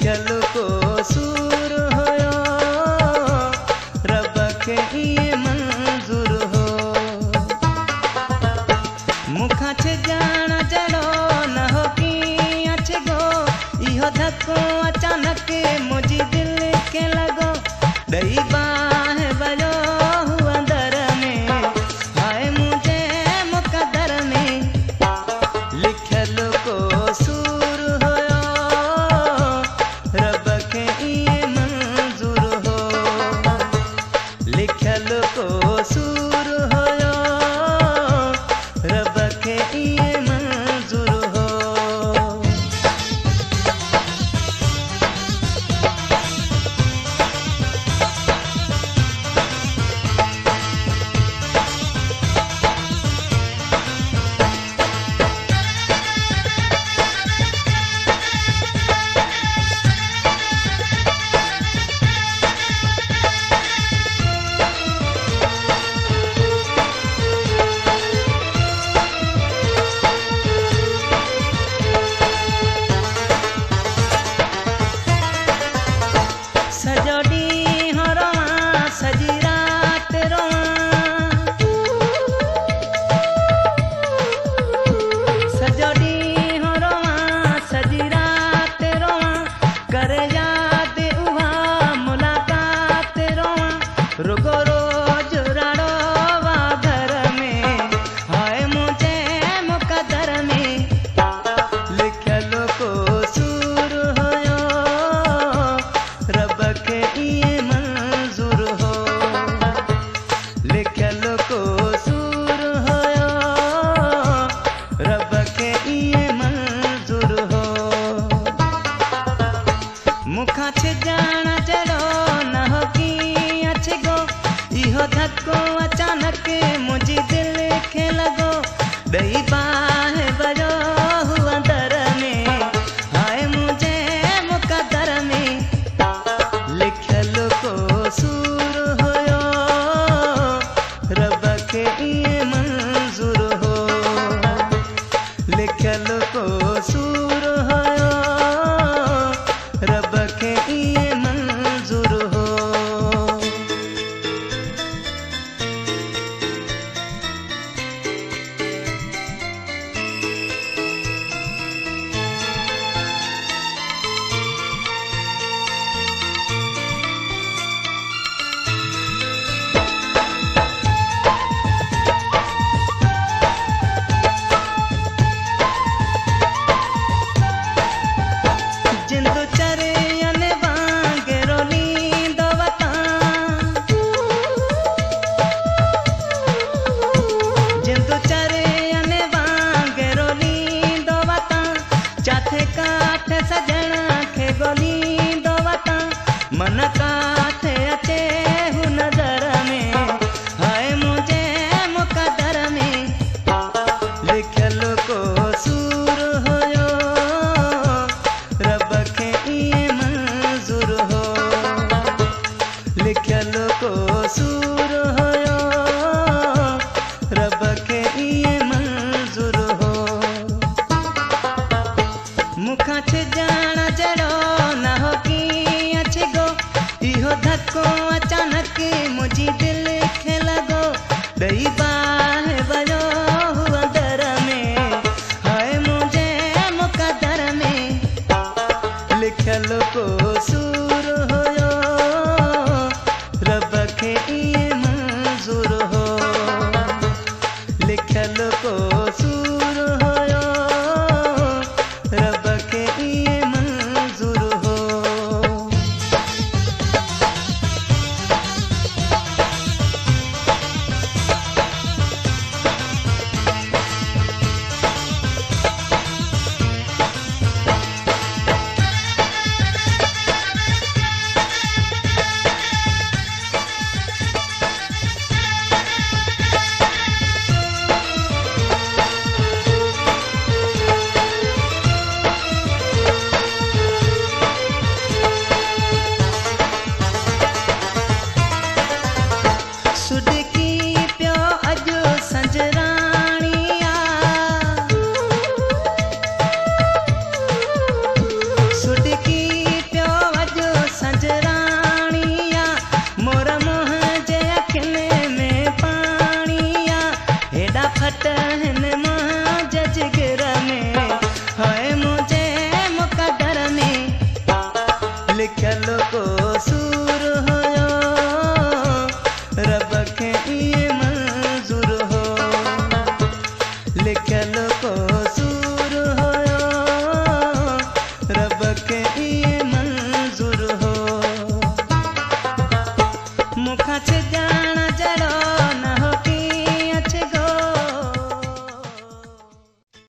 लिखल को सूर होयो रब के ये मंजूर हो। मुखा छे जान जड़ो न हो की अच्छे गो इहो धक्को अचानक मुझी दिल के लगो दई बाह बजो अंदर में हाय मुझे मुकद्दर में लिखल को सूर होयो रब के ये मंजूर हो। लिखल को सूर होयो रब के ये मंजूर हो। सजोडी हरवा सजी रात रोवा सजोडी हरवा सजी रात रोवा कर याद उहा मुलाकात रोवा रुगो रोज राड़ोवा घर में हाय मुझे मुकद्दर में लिखल को सूर होयो रब के ये मंजूर हो। लिखल को सूर होयो रब के ये मंजूर हो। मुखा छे जान जड़ो न हो की अच्छे गो इहो धक्को अचानक मुझी दिल के लगो दई बाह बजो अंदर में हाय मुझे मुकद्दर में लिखल को सूर होयो रब के ये मंजूर हो। लिखल को सूर होयो रब के ये मंजूर हो। जिंदु चरे अने वांगेरो नींद वता जिंदु चरे अने वांगेरो नींद वता चाथे काथे सजणा खे गोलींद वता मन काथे अचे हु नजर में हाय मुझे मुकद्दर में लिखल को सूर होयो रब के ये मंजूर हो। लिखल को सूर होयो रब के ये मंजूर हो। मुखा छे जान जड़ो न हो की अच्छे गो इहो धक्को अचानक मुझी दिल के लगो दई बाह बजो अंदर में हाय मुझे मुकद्दर में लिखल को सूर होयो रब के